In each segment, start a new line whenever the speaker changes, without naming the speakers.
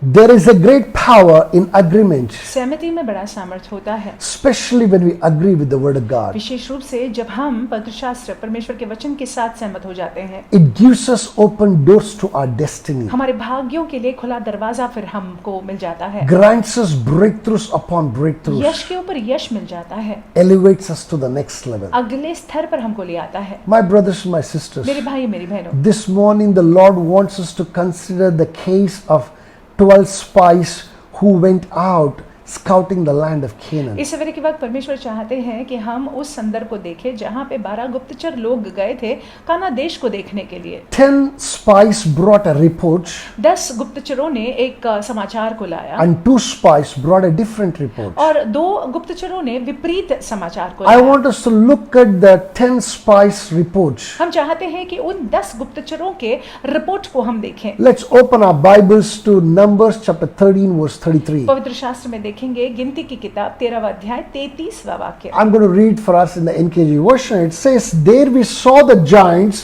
There is a great power in agreement,
सहमति में बड़ा सामर्थ्य होता है,
especially when we agree with the word of God.
विशेष रूप से जब हम पवित्र शास्त्र परमेश्वर के वचन के साथ सहमत हो जाते हैं।
It gives us open doors to our destiny,
हमारे भाग्यों के लिए खुला दरवाजा फिर हमको मिल जाता है,
grants us breakthroughs upon breakthroughs,
यश के ऊपर यश मिल जाता है,
elevates us to the next level.
अगले स्तर पर हमको ले आता है।
My brothers and my sisters,
मेरे भाई मेरी बहनों,
this morning the Lord wants us to consider the case of 12 spies who went out scouting the land of Canaan.
इस सवेरे के बाद परमेश्वर चाहते हैं कि हम उस संदर्भ को देखें जहाँ पे 12 गुप्तचर लोग गए थे काना देश को देखने के लिए।
10 spies brought a report
10 गुप्तचरों ने एक समाचार को लाया
and 2 spies brought a different report.
और 2 गुप्तचरों ने विपरीत समाचार को
I
लाया।
want us to look at the 10 spies reports.
हम चाहते हैं कि उन 10 गुप्तचरों के रिपोर्ट को हम देखें।
Let's open our Bibles to Numbers chapter 13 verse 33.
पवित्र शास्त्र में देखेंगे गिनती की किताब 13वां अध्याय 33वां वाक्य।
I'm going to read for us in the NKJ version. It says, "There we saw the giants,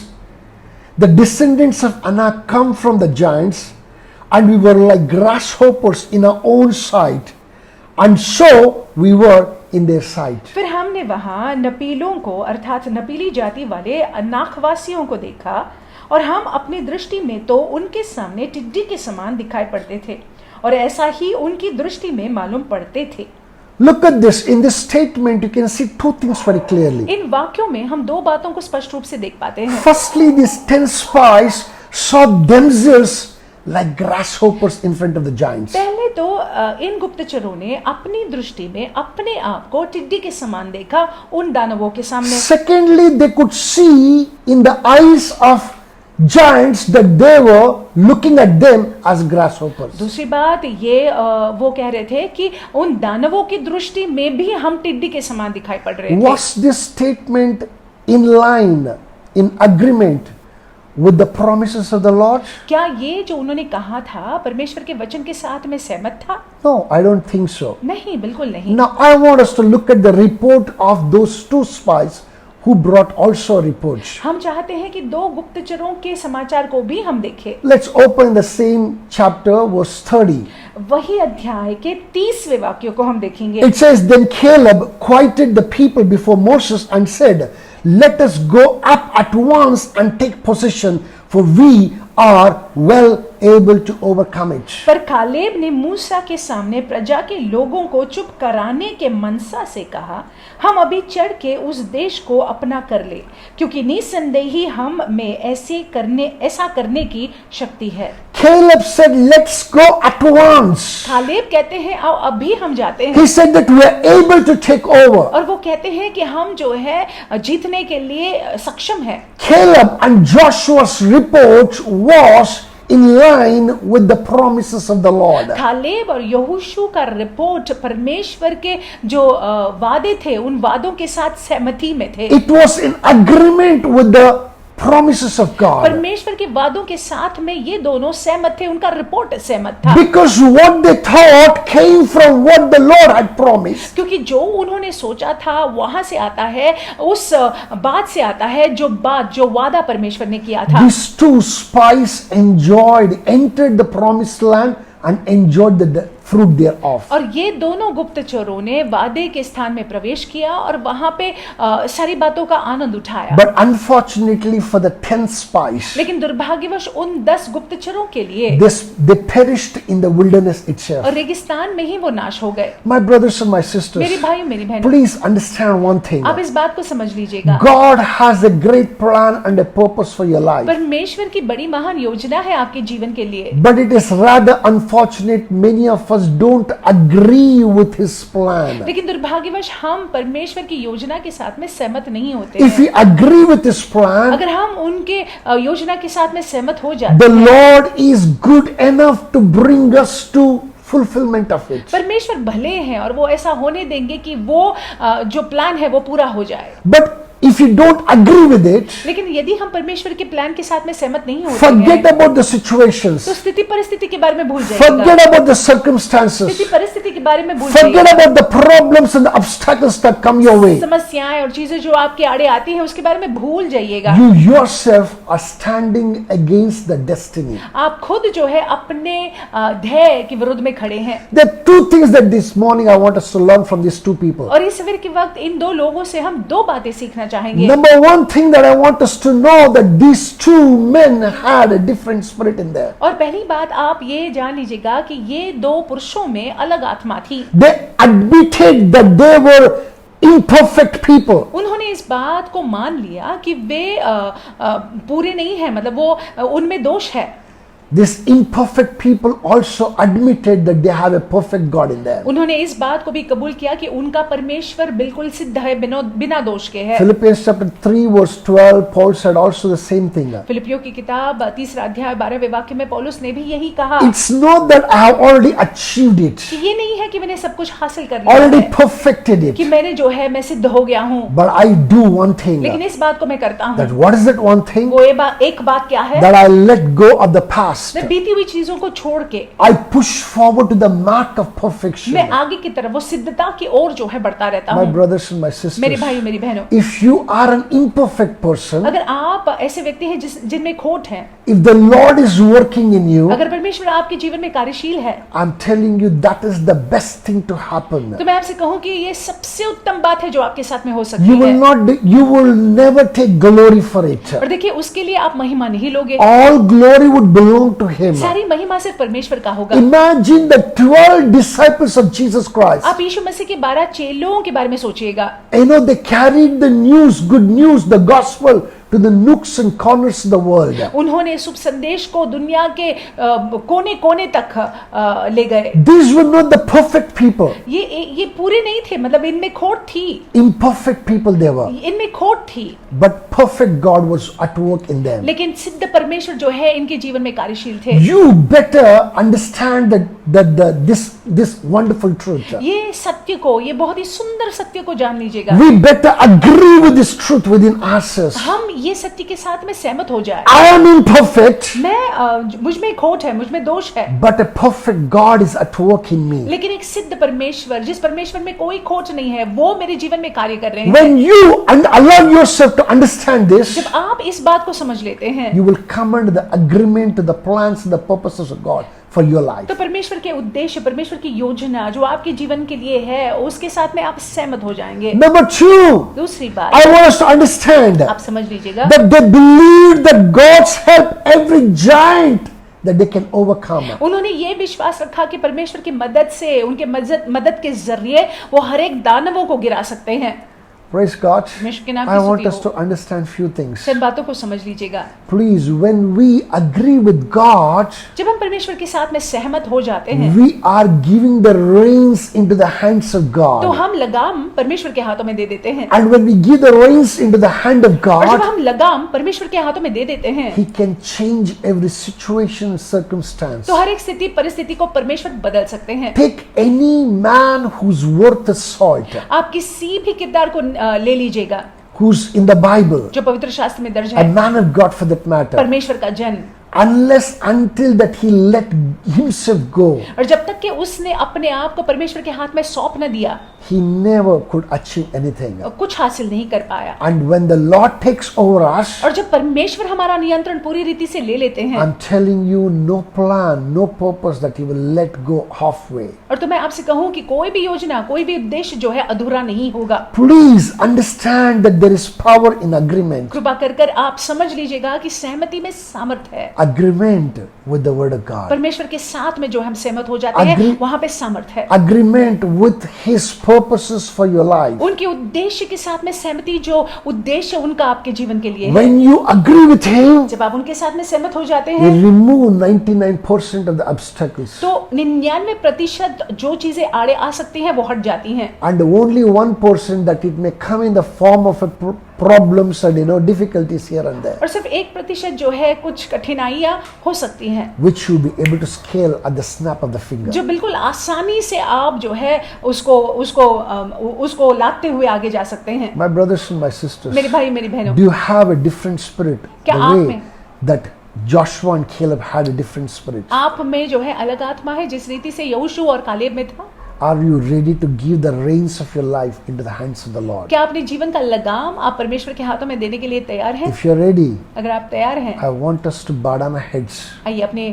the descendants of Anak come from the giants, and we were like grasshoppers in our own sight, and so we were in their sight."
फिर हमने वहां नपीलों को अर्थात नपीली जाति वाले अनाकवासियों को देखा और हम अपनी दृष्टि में तो उनके सामने टिड्डी के समान दिखाई पड़ते थे और ऐसा ही उनकी दृष्टि में मालूम पड़ते थे।
Look at this. In this statement, you can see 2 things very clearly.
इन वाक्यों में हम 2 बातों को स्पष्ट रूप से देख पाते हैं।
Firstly, these 10 spies saw themselves like grasshoppers in front of the giants.
पहले तो इन गुप्तचरों ने अपनी दृष्टि में अपने आप को टिड्डी के समान देखा उन दानवों के सामने।
Secondly, they could see in the eyes of giants that they were looking at them as grasshoppers.
दूसरी बात ये वो कह रहे थे कि उन दानवों की दृष्टि में भी हम टिड्डी के समान दिखाई पड़ रहे थे।
Was this statement in line, in agreement with the promises of the Lord?
क्या ये जो उन्होंने कहा था परमेश्वर के वचन के साथ में सहमत था?
No, I don't think so.
नहीं, बिल्कुल नहीं।
Now I want us to look at the report of those 2 spies who brought also reports.
हम चाहते हैं कि 2 गुप्तचरों के समाचार को भी हम देखें।
Let's open the same chapter, verse 30.
वही अध्याय के 30वें वाक्य को हम देखेंगे।
It says, "Then Caleb quieted the people before Moses and said, 'Let us go up at once and take possession, for we are well able to overcome it.'"
पर Caleb ने मूसा के सामने प्रजा के लोगों को चुप कराने के मनसा से कहा, हम अभी चढ़ के उस देश को अपना कर ले, क्योंकि निसंदेही हम में ऐसा करने की शक्ति है।
Caleb said, "Let's go at once."
Caleb कहते हैं आओ अभी हम जाते हैं।
He said that we are able to take over.
और वो कहते हैं कि हम जो है जीतने के लिए सक्षम है।
Caleb and Joshua's report was in line with the promises of the Lord.
Caleb और यहोशू का रिपोर्ट परमेश्वर के जो वादे थे उन वादों के साथ सहमति में थे।
It was in agreement with the promises of God.
परमेश्वर के वादों के साथ में ये दोनों सहमत थे, उनका रिपोर्ट सहमत था।
Because what they thought came from what the Lord had promised.
क्योंकि जो उन्होंने सोचा था वहां से आता है, उस बात से आता है जो वादा परमेश्वर ने किया था।
These 2 spies entered the promised land and enjoyed the fruit thereof.
और ये दोनों गुप्तचरों ने वादे के स्थान में प्रवेश किया और वहां पे सारी बातों का आनंद उठाया।
But unfortunately for the 10 spies,
लेकिन दुर्भाग्यवश उन 10 गुप्तचरों के लिए
they perished in the wilderness itself.
और रेगिस्तान में ही वो नाश हो गए।
My brothers and my sisters,
मेरी भाई मेरी बहनों,
please understand one thing.
आप इस बात को समझ लीजिएगा,
God has a great plan and a purpose for your life.
परमेश्वर की बड़ी महान योजना है आपके जीवन के लिए।
But it is rather unfortunate many of us don't agree with his plan.
लेकिन दुर्भाग्यवश हम परमेश्वर की योजना के साथ में सहमत नहीं होते
If we agree with his plan,
अगर हम उनके योजना के साथ में सहमत हो जाते
the
हैं,
Lord is good enough to bring us to fulfillment of it.
परमेश्वर भले हैं और वो ऐसा होने देंगे कि वो जो प्लान है वो पूरा हो जाए।
But if you don't agree with it,
लेकिन यदि हम परमेश्वर के प्लान के साथ में सहमत नहीं होते
forget
हैं,
about the situations,
तो स्थिति परिस्थिति के बारे में भूल जाइएगा।
forget about the circumstances.
स्थिति परिस्थिति के बारे में भूल
Forget
जाइएगा।
about the problems and the obstacles that come your way.
समस्याएं और चीजें जो आपके आड़े आती हैं उसके बारे में भूल जाइएगा।
You yourself are standing against the destiny.
आप खुद जो है अपने ध्येय के विरुद्ध में खड़े हैं।
There are two things that this morning I want us to learn from these two people.
और इस सवेर के वक्त इन दो लोगों से हम दो बातें सीखना चाहेंगे।
Number one thing that I want us to know, that these two men had a different spirit in there.
और पहली बात आप ये जान लीजिएगा कि ये दो पुरुषों में अलग आत्मा थी।
They admitted that they were imperfect people.
उन्होंने इस बात को मान लिया कि वे पूरे नहीं हैं, मतलब वो उनमें दोष है।
These imperfect people also admitted that they have a perfect God in them.
उन्होंने इस बात को भी कबूल किया कि उनका परमेश्वर बिल्कुल सिद्ध है, बिना दोष के है।
Philippians chapter 3 verse 12, Paul said also the same thing.
फिलिपियों की किताब 3 अध्याय 12वें वाक्य में पौलुस ने भी यही कहा
It's not that I have already achieved it,
कि ये नहीं है कि मैंने सब कुछ हासिल कर लिया
already
है,
perfected
कि
it,
मैंने जो है मैं सिद्ध हो गया हूँ,
but I do one thing.
लेकिन इस बात को मैं करता हूँ।
That what is that one thing?
वो एक बात क्या है?
That I let go of the past.
मैं बीती हुई चीजों को छोड़ के
I push forward to the mark of perfection.
मैं आगे की तरफ वो सिद्धता की ओर जो है बढ़ता रहता
My
हूँ।
brothers and my
मेरे
sisters,
भाई मेरी बहनों,
if you are an imperfect person,
अगर आप ऐसे व्यक्ति हैं जिनमें खोट है,
if the Lord is working in you,
अगर परमेश्वर आपके जीवन में कार्यशील है,
I'm telling you that is the best thing to happen.
तो मैं आपसे कहूँ कि ये सबसे उत्तम बात है जो आपके साथ में हो सकती
You
है।
you will never take glory for it.
और देखिए उसके लिए आप महिमा नहीं लोगे,
All glory would belong to Him.
सारी महिमा सिर्फ परमेश्वर का होगा।
Imagine the 12 disciples of Jesus Christ.
आप यीशु मसीह के 12 चेलों के बारे में सोचिएगा।
You know, they carried the news, good news, the gospel to the nooks and corners of the world.
उन्होंने शुभ संदेश को दुनिया के कोने कोने तक ले गए।
These were not the perfect people.
ये पूरे नहीं थे, मतलब इनमें खोट थी,
Imperfect people they were.
इनमें खोट थी,
But perfect God was at work in them.
लेकिन सिद्ध परमेश्वर जो है इनके जीवन में कार्यशील थे।
You better understand this wonderful truth.
ये सत्य को, ये बहुत ही सुंदर सत्य को जान लीजिएगा।
We better agree with this truth within ourselves.
हम ये सत्य के साथ में सहमत हो जाए।
I am imperfect,
मुझ में खोट है, मुझ में दोष है,
but a perfect God is at work in me.
लेकिन एक सिद्ध परमेश्वर, जिस परमेश्वर में कोई खोट नहीं है, वो मेरे जीवन में कार्य कर रहे हैं।
When you allow yourself to understand this,
जब आप इस बात को समझ लेते हैं,
you will come under the agreement to the plans and the purposes of God for your life.
तो परमेश्वर के उद्देश्य, परमेश्वर की योजना जो आपके जीवन के लिए है, उसके साथ में आप सहमत हो जाएंगे।
Number two,
दूसरी बात,
I want us to understand
आप समझ लीजिएगा
that they believed that God's help every giant that they can overcome.
उन्होंने ये विश्वास रखा कि परमेश्वर की मदद से, उनके मदद के जरिए वो हर एक दानवों को गिरा सकते हैं।
Praise God.
परमेश्वर के नाम
I
की
want
स्तुति
us
हो।
to understand few things.
इन बातों को समझ लीजिएगा।
Please, when we agree with God,
जब हम परमेश्वर के साथ में सहमत हो जाते हैं,
we are giving the reins into the hands of
तो
God.
हम लगाम परमेश्वर के हाथों में दे देते हैं।
And when we give the reins into the hand of
और जब
God,
हम लगाम परमेश्वर के हाथों में दे देते हैं,
He can change every situation and circumstance.
तो हर एक स्थिति परिस्थिति को परमेश्वर बदल सकते हैं।
Take any man who's worth a salt,
आप किसी भी किरदार को ले लीजिएगा
who's in the Bible,
जो पवित्र शास्त्र में दर्ज
a
है,
man of God for that matter,
परमेश्वर का जन,
unless until that he let himself go,
और जब तक कि उसने अपने आप को परमेश्वर के हाथ में सौंप न दिया,
he never could achieve anything.
कुछ हासिल नहीं कर पाया।
And when the Lord takes over us,
और जब परमेश्वर हमारा नियंत्रण पूरी रीति से ले लेते हैं,
I'm telling you, no plan, no purpose that He will let go halfway.
और तो मैं आपसे कहूं कि कोई भी योजना, कोई भी उद्देश्य जो है अधूरा नहीं होगा।
Please understand that there is power in agreement.
कृपा कर आप समझ लीजिएगा कि सहमति में सामर्थ है।
Agreement with the Word of God.
परमेश्वर के साथ में जो हम सहमत हो जाते हैं,
Agree-
वहां पे सामर्थ है।
Agreement with His purposes for your life.
उनके उद्देश्य के साथ में सहमति, जो उद्देश्य उनका आपके जीवन के लिए है,
When you agree with Him,
जब आप उनके साथ में सहमत हो जाते
He
हैं,
remove 99% of the obstacles.
तो 99% जो चीजें आड़े आ सकती हैं वो हट जाती हैं,
And only 1% that it may come in the form of a problems and difficulties here and there,
और सिर्फ 1% जो है कुछ कठिनाइयां हो सकती हैं,
which you'll be able to scale at the snap of the finger.
जो बिल्कुल आसानी से आप जो है उसको लाते हुए आगे जा सकते हैं।
My brothers and my sisters,
मेरे भाई मेरी बहनों,
do you have a different spirit?
क्या
The
आप
way
में-
that Joshua and Caleb had a different spirit.
आप में जो है अलग आत्मा है, जिस रीति से यहोशू और कालेब में था।
Are you ready to give the reins of your life into the hands of the Lord?
क्या अपने जीवन का लगाम आप परमेश्वर के हाथों में देने के लिए तैयार हैं?
If you're ready,
अगर आप तैयार हैं,
I want us to bow down our heads.
आइए अपने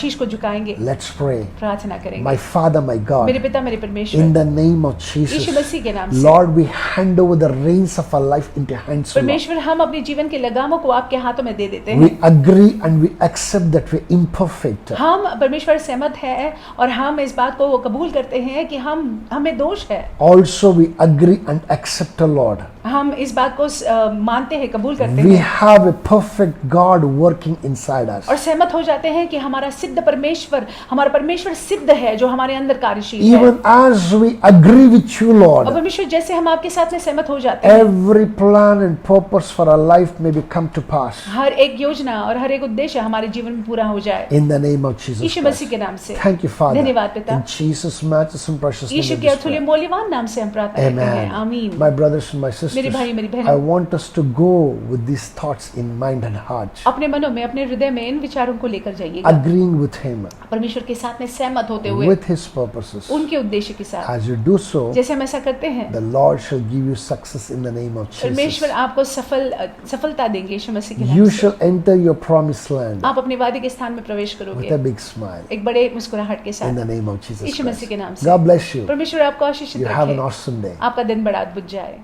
शीश को झुकाएंगे,
Let's pray.
प्रार्थना करेंगे।
My Father, my
मेरे
God,
पिता, मेरे परमेश्वर,
in the name of
Yeshu
Jesus,
मसीह के नाम से,
Lord, we hand over the reins of our life into your hands, Lord.
परमेश्वर हम अपने जीवन के लगामों को आपके हाथों में दे देते
We
हैं।
agree and we accept that we're imperfect.
हम परमेश्वर सहमत है और हम इस बात को कबूल करते हैं कि हमें दोष है।
Also, we agree and accept, Lord.
हम इस बात को मानते हैं, कबूल करते
We
हैं
have a perfect God working inside us.
और सहमत हो जाते हैं कि हमारा परमेश्वर सिद्ध है जो हमारे अंदर कार्यशील है।
Even as we agree with you,
और
Lord,
परमेश्वर जैसे हम आपके साथ में सहमत हो जाते हैं,
every plan and purpose for our life may be come to pass.
हर एक योजना और हर एक उद्देश्य हमारे जीवन में पूरा हो जाए,
In the name of Jesus
Yeshu
Christ.
मसीह के नाम से।
Thank you, Father.
धन्यवाद पिता।
In Jesus' matchless and precious name.
Yeshu
we
के
just
अतुल्य
pray.
मूल्यवान नाम से हम प्रार्थना करते हैं,
Amen.
आमीन।
My brothers and my sisters,
मेरे भाई, मेरी बहनें,
I want us to go with these thoughts in mind and heart,
अपने मनों में, अपने हृदय में इन विचारों को लेकर जाइएगा,
agreeing with Him,
परमेश्वर के साथ में सहमत होते हुए
with His purposes.
उनके उद्देश्य के साथ।
As you do so,
जैसे हम ऐसा करते हैं,
the Lord shall give you success in the name of
परमेश्वर
Jesus.
आपको सफलता देंगे यीशु मसीह के
You
नाम से।
shall enter your promised land
आप अपने वादे के स्थान में प्रवेश
with
करोगे
a big smile
एक बड़े मुस्कुराहट के
in
साथ,
the name of Jesus
Yeshu Masih
Christ.
के नाम से।
God bless you.
परमेश्वर आपको आशीषित
You have an
रखे,
awesome day.
आपका दिन बड़ा अद्भुत जाए।